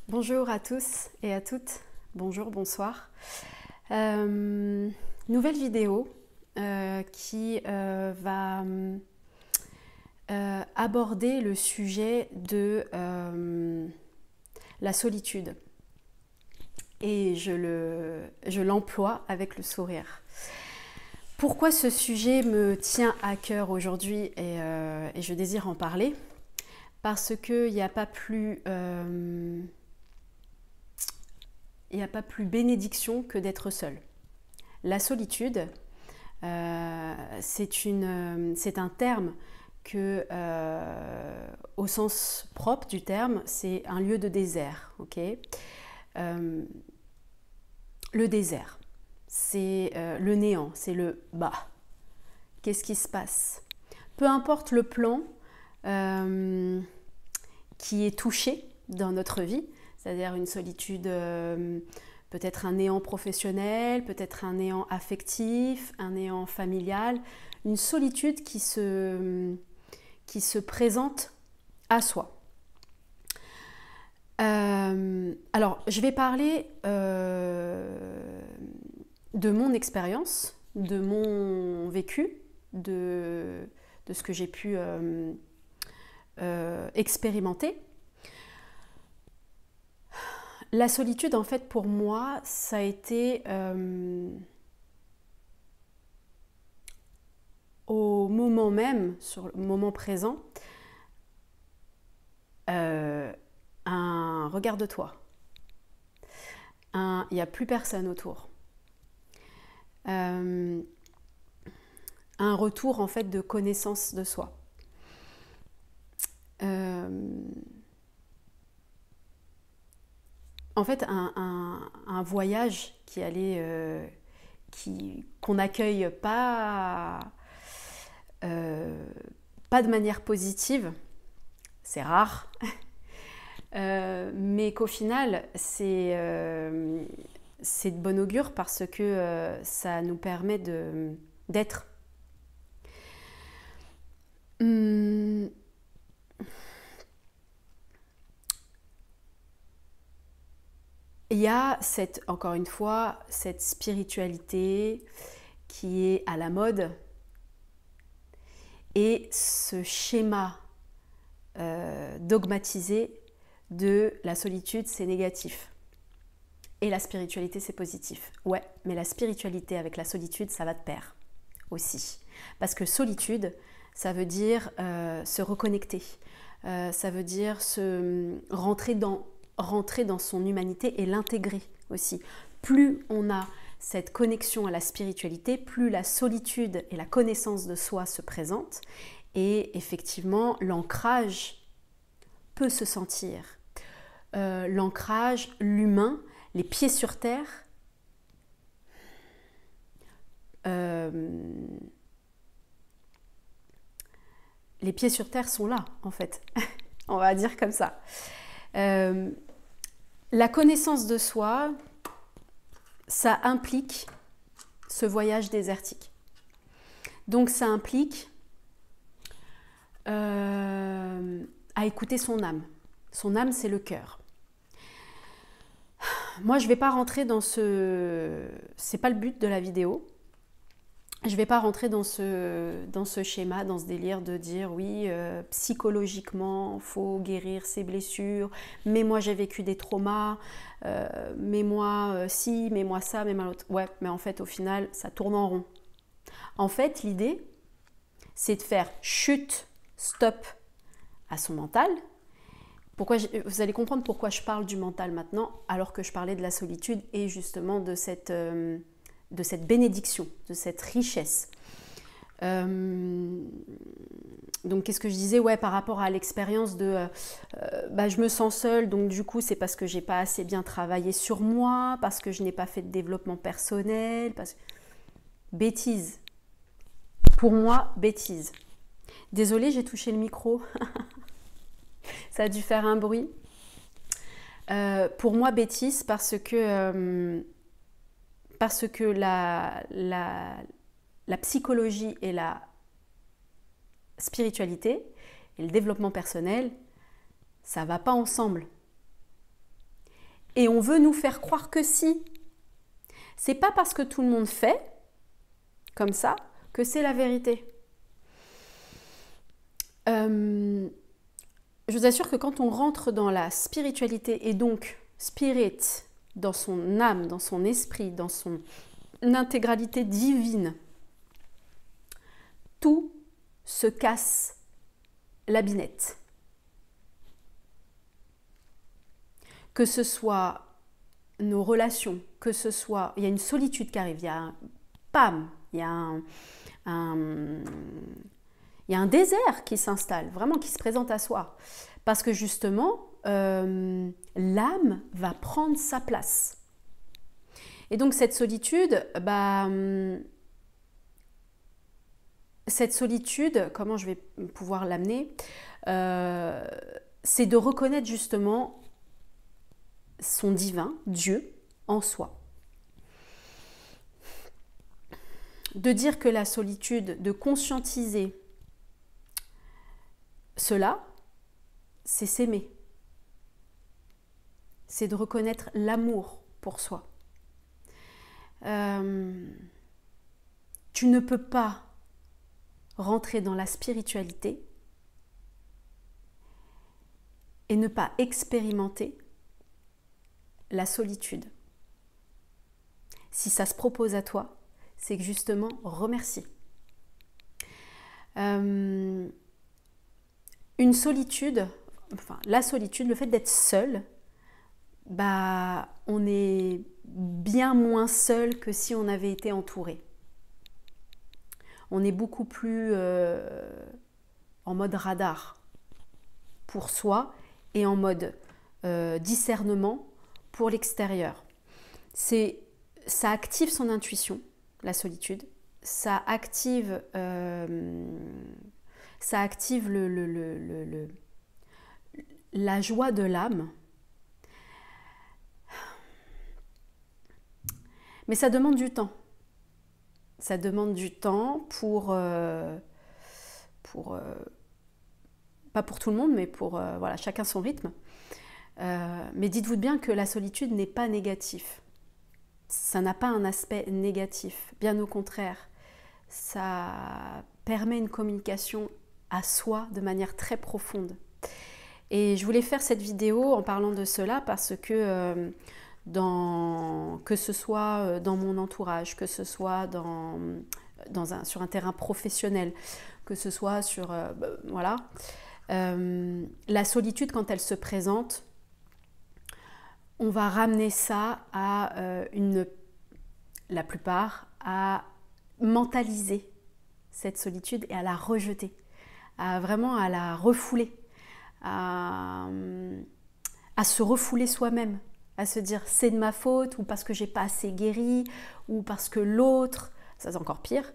Bonjour à tous et à toutes, bonjour, bonsoir. Nouvelle vidéo qui va aborder le sujet de la solitude. Et je l'emploie avec le sourire. Pourquoi ce sujet me tient à cœur aujourd'hui et je désire en parler? Parce qu'il n'y a pas plus... il n'y a pas plus bénédiction que d'être seul. La solitude, c'est un terme que, au sens propre du terme, c'est un lieu de désert. Okay, le désert, c'est le néant, c'est le bas. Qu'est-ce qui se passe? Peu importe le plan qui est touché dans notre vie, c'est-à-dire une solitude, peut-être un néant professionnel, peut-être un néant affectif, un néant familial, une solitude qui se présente à soi. Alors, je vais parler de mon expérience, de mon vécu, de ce que j'ai pu expérimenter. La solitude, en fait, pour moi, ça a été au moment même, sur le moment présent, un regarde-toi. Il n'y a plus personne autour. Un retour, en fait, de connaissance de soi. En fait, un voyage qui allait, qu'on n'accueille pas de manière positive, c'est rare, mais qu'au final, c'est de bon augure parce que ça nous permet d'être. Il y a encore une fois, cette spiritualité qui est à la mode et ce schéma dogmatisé de la solitude, c'est négatif. Et la spiritualité, c'est positif. Ouais, mais la spiritualité avec la solitude, ça va de pair aussi. Parce que solitude, ça veut dire se reconnecter. Ça veut dire rentrer dans son humanité et l'intégrer aussi. Plus on a cette connexion à la spiritualité, plus la solitude et la connaissance de soi se présentent et effectivement l'ancrage peut se sentir. L'ancrage, l'humain, les pieds sur terre, les pieds sur terre sont là en fait, on va dire comme ça. La connaissance de soi, ça implique ce voyage désertique. Donc ça implique à écouter son âme. Son âme, c'est le cœur. Moi, je ne vais pas rentrer dans c'est pas le but de la vidéo. Je ne vais pas rentrer dans ce schéma, dans ce délire de dire oui, psychologiquement, il faut guérir ses blessures, mais moi j'ai vécu des traumas, mais moi si, mais moi ça, mais moi l'autre. Ouais, mais en fait au final, ça tourne en rond. En fait, l'idée, c'est de faire chute, stop à son mental. Vous allez comprendre pourquoi je parle du mental maintenant, alors que je parlais de la solitude et justement de cette bénédiction, de cette richesse. Donc qu'est-ce que je disais? Ouais, par rapport à l'expérience de je me sens seule, donc du coup c'est parce que j'ai pas assez bien travaillé sur moi, parce que je n'ai pas fait de développement personnel, bêtise. Pour moi, bêtise. Désolée, j'ai touché le micro. Ça a dû faire un bruit. Pour moi, bêtise parce que la psychologie et la spiritualité et le développement personnel, ça ne va pas ensemble. Et on veut nous faire croire que si. C'est pas parce que tout le monde fait comme ça que c'est la vérité. Je vous assure que quand on rentre dans la spiritualité et donc spirit, dans son âme, dans son esprit, dans son intégralité divine, tout se casse la binette. Que ce soit nos relations, que ce soit... Il y a une solitude qui arrive, il y a un... Pam, il y a un désert qui s'installe, vraiment qui se présente à soi. Parce que justement, l'âme va prendre sa place. Et donc cette solitude, comment je vais pouvoir l'amener, c'est de reconnaître justement son divin, Dieu, en soi. De dire que la solitude, de conscientiser cela, c'est s'aimer. C'est de reconnaître l'amour pour soi. Tu ne peux pas rentrer dans la spiritualité et ne pas expérimenter la solitude. Si ça se propose à toi, c'est que justement, remercie. Une solitude, enfin la solitude, le fait d'être seul, on est bien moins seul que si on avait été entouré. On est beaucoup plus en mode radar pour soi et en mode discernement pour l'extérieur. Ça active son intuition, la solitude. Ça active la joie de l'âme. Mais ça demande du temps. Ça demande du temps pas pour tout le monde, mais pour chacun son rythme. Mais dites-vous bien que la solitude n'est pas négative. Ça n'a pas un aspect négatif. Bien au contraire, ça permet une communication à soi de manière très profonde. Et je voulais faire cette vidéo en parlant de cela parce que que ce soit dans mon entourage, que ce soit sur un terrain professionnel, que ce soit sur... la solitude, quand elle se présente, on va ramener ça à la plupart, à mentaliser cette solitude et à la rejeter, vraiment à la refouler, à se refouler soi-même, à se dire c'est de ma faute, ou parce que j'ai pas assez guéri, ou parce que l'autre, ça c'est encore pire.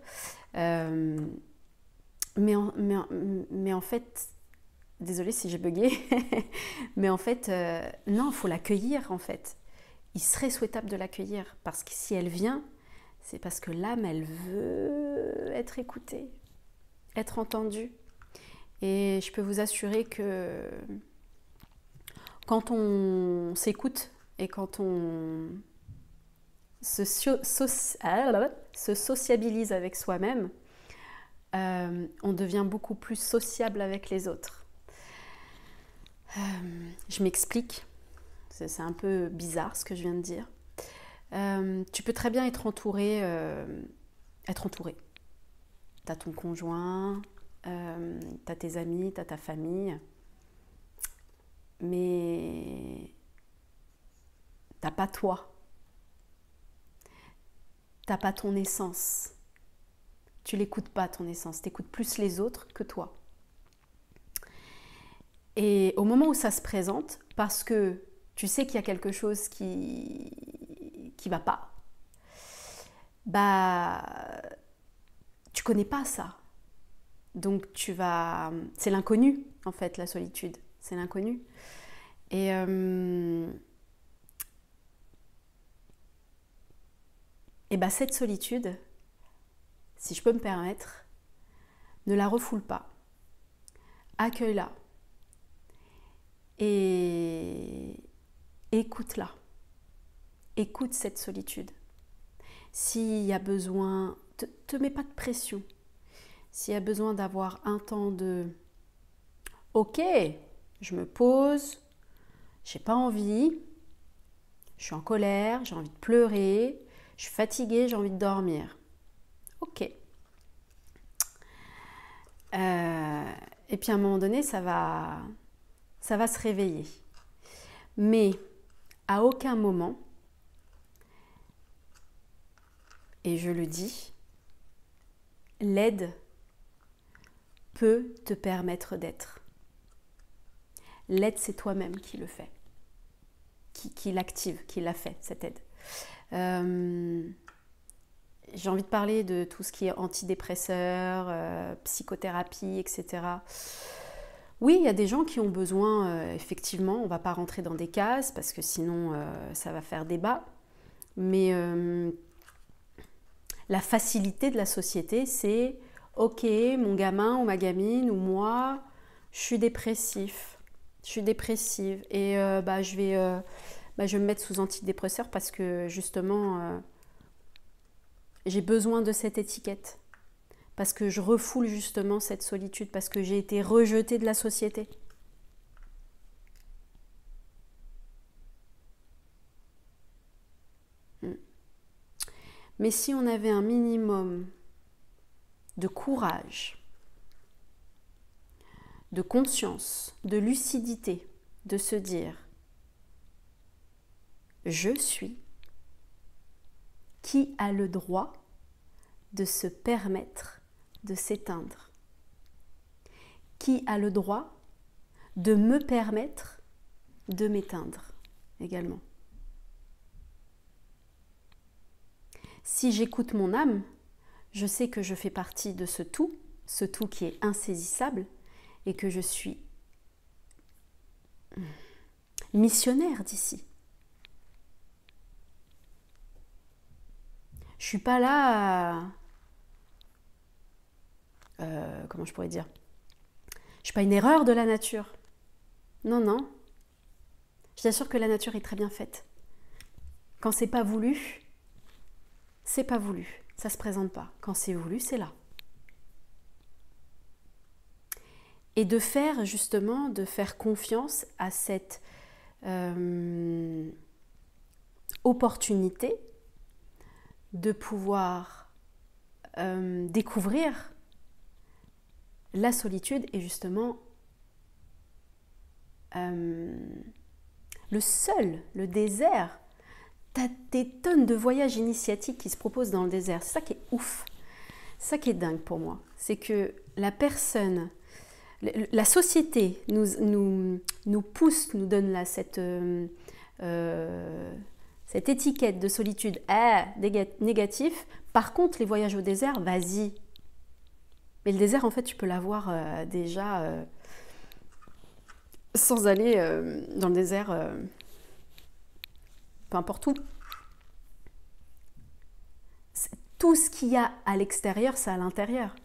Mais en fait, désolée si j'ai bugué, mais en fait, non, il faut l'accueillir en fait. Il serait souhaitable de l'accueillir, parce que si elle vient, c'est parce que l'âme, elle veut être écoutée, être entendue. Et je peux vous assurer que quand on s'écoute et quand on se sociabilise avec soi-même, on devient beaucoup plus sociable avec les autres. Je m'explique, c'est un peu bizarre ce que je viens de dire. Tu peux très bien être entouré. T'as ton conjoint, t'as tes amis, t'as ta famille, mais t'as pas toi. T'as pas ton essence. Tu l'écoutes pas ton essence, t'écoutes plus les autres que toi. Et au moment où ça se présente, parce que tu sais qu'il y a quelque chose qui va pas, tu connais pas ça. Donc c'est l'inconnu en fait, la solitude, c'est l'inconnu. Et cette solitude, si je peux me permettre, ne la refoule pas. Accueille-la et écoute-la. écoute cette solitude. S'il y a besoin, te mets pas de pression. S'il y a besoin d'avoir un temps de « Ok, je me pose, j'ai pas envie, je suis en colère, j'ai envie de pleurer, je suis fatiguée, j'ai envie de dormir. » Ok. Et puis à un moment donné, ça va se réveiller. Mais à aucun moment, et je le dis, l'aide peut te permettre d'être. L'aide, c'est toi-même qui le fait, qui l'active, qui l'a fait, cette aide. J'ai envie de parler de tout ce qui est antidépresseurs, psychothérapie, etc. Oui, il y a des gens qui ont besoin, effectivement, on ne va pas rentrer dans des cases parce que sinon ça va faire débat, mais la facilité de la société, c'est « Ok, mon gamin ou ma gamine ou moi, je suis dépressif, je suis dépressive et je vais me mettre sous antidépresseur parce que justement, j'ai besoin de cette étiquette, parce que je refoule justement cette solitude, parce que j'ai été rejetée de la société. » Mais si on avait un minimum de courage, de conscience, de lucidité, de se dire « Je suis », qui a le droit de se permettre de s'éteindre? Qui a le droit de me permettre de m'éteindre également? Si j'écoute mon âme, je sais que je fais partie de ce tout qui est insaisissable, et que je suis missionnaire d'ici. Je ne suis pas là comment je pourrais dire? Je ne suis pas une erreur de la nature. Non, non. Je t'assure que la nature est très bien faite. Quand c'est pas voulu, c'est pas voulu. Ça se présente pas. Quand c'est voulu, c'est là. Et de faire justement, de faire confiance à cette opportunité de pouvoir découvrir la solitude et justement le désert. T'as des tonnes de voyages initiatiques qui se proposent dans le désert. C'est ça qui est ouf. C'est ça qui est dingue pour moi. C'est que la personne, la société nous pousse, nous donne là cette étiquette de solitude négatif. Par contre, les voyages au désert, vas-y. Mais le désert, en fait, tu peux l'avoir déjà sans aller dans le désert, peu importe où. Tout ce qu'il y a à l'extérieur, c'est à l'intérieur.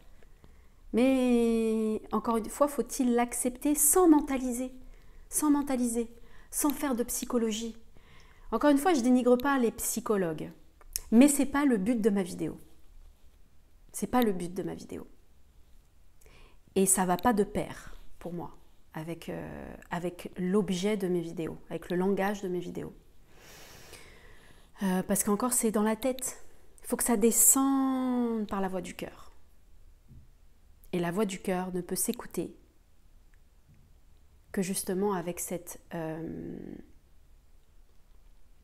Mais encore une fois, faut-il l'accepter sans mentaliser, sans faire de psychologie. Encore une fois, je dénigre pas les psychologues, mais c'est pas le but de ma vidéo. C'est pas le but de ma vidéo. Et ça va pas de pair pour moi avec l'objet de mes vidéos, avec le langage de mes vidéos. Parce qu'encore c'est dans la tête. Il faut que ça descende par la voix du cœur. Et la voix du cœur ne peut s'écouter que justement avec ce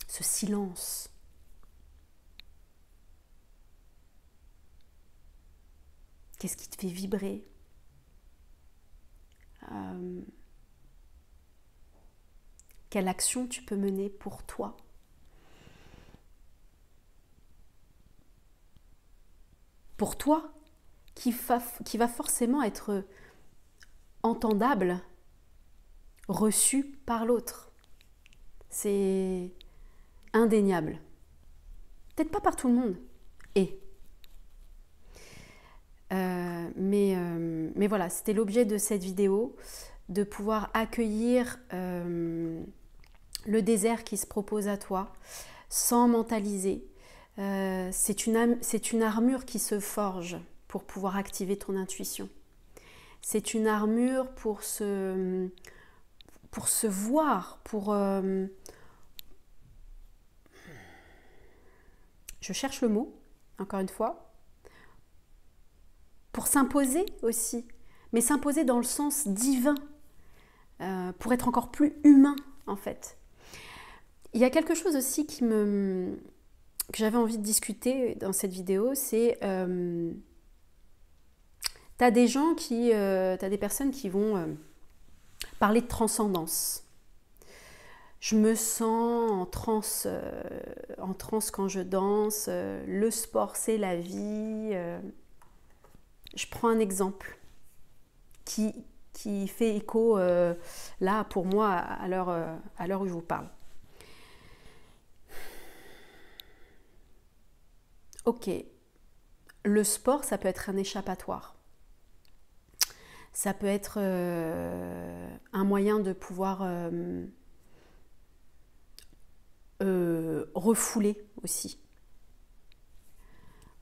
silence. Qu'est-ce qui te fait vibrer? Quelle action tu peux mener pour toi? Pour toi, qui va forcément être entendable, reçu par l'autre. C'est indéniable. Peut-être pas par tout le monde. Mais voilà, c'était l'objet de cette vidéo, de pouvoir accueillir le désert qui se propose à toi, sans mentaliser. C'est une armure qui se forge pour pouvoir activer ton intuition. C'est une armure pour se voir, je cherche le mot, encore une fois, pour s'imposer aussi, mais s'imposer dans le sens divin, pour être encore plus humain en fait. Il y a quelque chose aussi que j'avais envie de discuter dans cette vidéo, c'est t'as des personnes qui vont parler de transcendance. Je me sens en transe quand je danse, le sport c'est la vie. Je prends un exemple qui fait écho là pour moi à l'heure où je vous parle. Ok, le sport ça peut être un échappatoire. Ça peut être un moyen de pouvoir refouler aussi.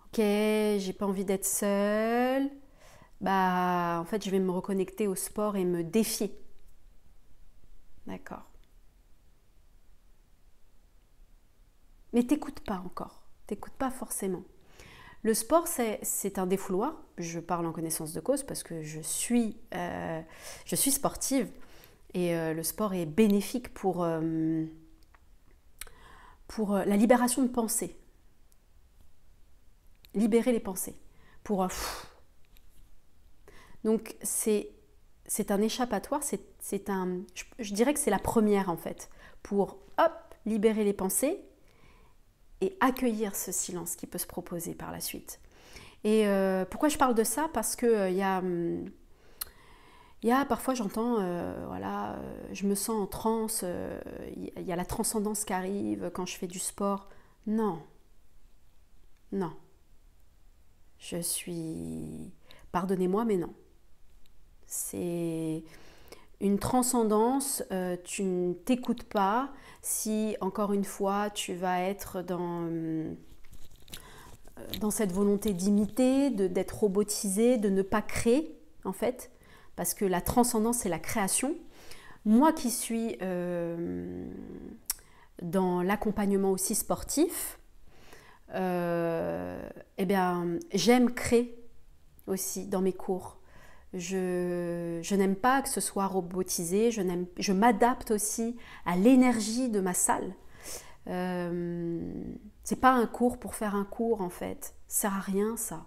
Ok, j'ai pas envie d'être seule. Bah, en fait, je vais me reconnecter au sport et me défier. D'accord. Mais t'écoutes pas encore. T'écoutes pas forcément. Le sport, c'est un défouloir. Je parle en connaissance de cause parce que je suis sportive et le sport est bénéfique pour la libération de pensée. Libérer les pensées. Donc c'est un échappatoire, je dirais que c'est la première en fait, pour libérer les pensées et accueillir ce silence qui peut se proposer par la suite. Et pourquoi je parle de ça? Parce que parfois j'entends, je me sens en transe, il y a la transcendance qui arrive quand je fais du sport. Non. Je suis... Pardonnez-moi, mais non. C'est une transcendance, tu ne t'écoutes pas si, encore une fois, tu vas être dans cette volonté d'imiter, d'être robotisé, de ne pas créer, en fait, parce que la transcendance, c'est la création. Moi qui suis dans l'accompagnement aussi sportif, j'aime créer aussi dans mes cours. Je n'aime pas que ce soit robotisé, je m'adapte aussi à l'énergie de ma salle. C'est pas un cours pour faire un cours en fait, ça sert à rien ça.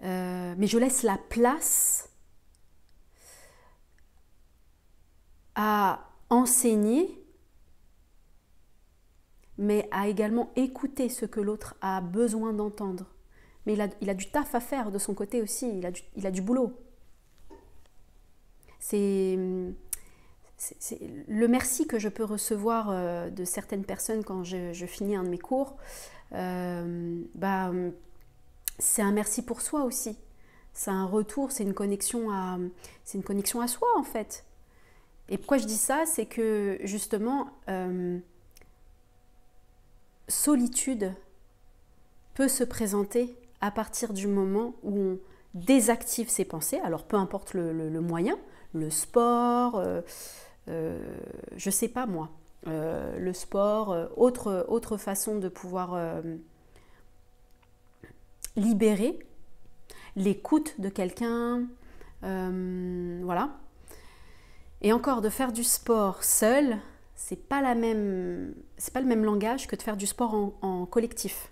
Mais je laisse la place à enseigner, mais à également écouter ce que l'autre a besoin d'entendre. Mais il a du taf à faire de son côté aussi, il a du boulot. C'est le merci que je peux recevoir de certaines personnes quand je finis un de mes cours. C'est un merci pour soi aussi. C'est un retour, c'est une connexion à soi en fait. Et pourquoi je dis ça, c'est que justement, solitude peut se présenter à partir du moment où on désactive ses pensées, alors peu importe le moyen, le sport, je sais pas moi, le sport, autre façon de pouvoir libérer l'écoute de quelqu'un, voilà. Et encore, de faire du sport seul, c'est pas le même langage que de faire du sport en collectif.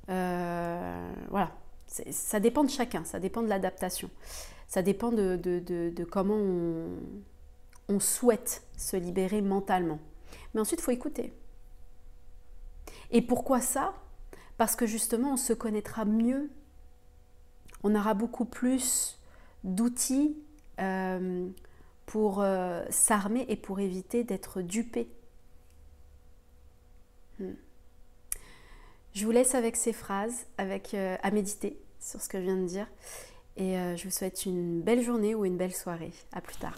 Voilà, ça dépend de chacun, ça dépend de l'adaptation, ça dépend de comment on souhaite se libérer mentalement. Mais ensuite, il faut écouter. Et pourquoi ça? Parce que justement, on se connaîtra mieux, on aura beaucoup plus d'outils pour s'armer et pour éviter d'être dupé. Je vous laisse avec ces phrases, à méditer sur ce que je viens de dire. Et je vous souhaite une belle journée ou une belle soirée. À plus tard.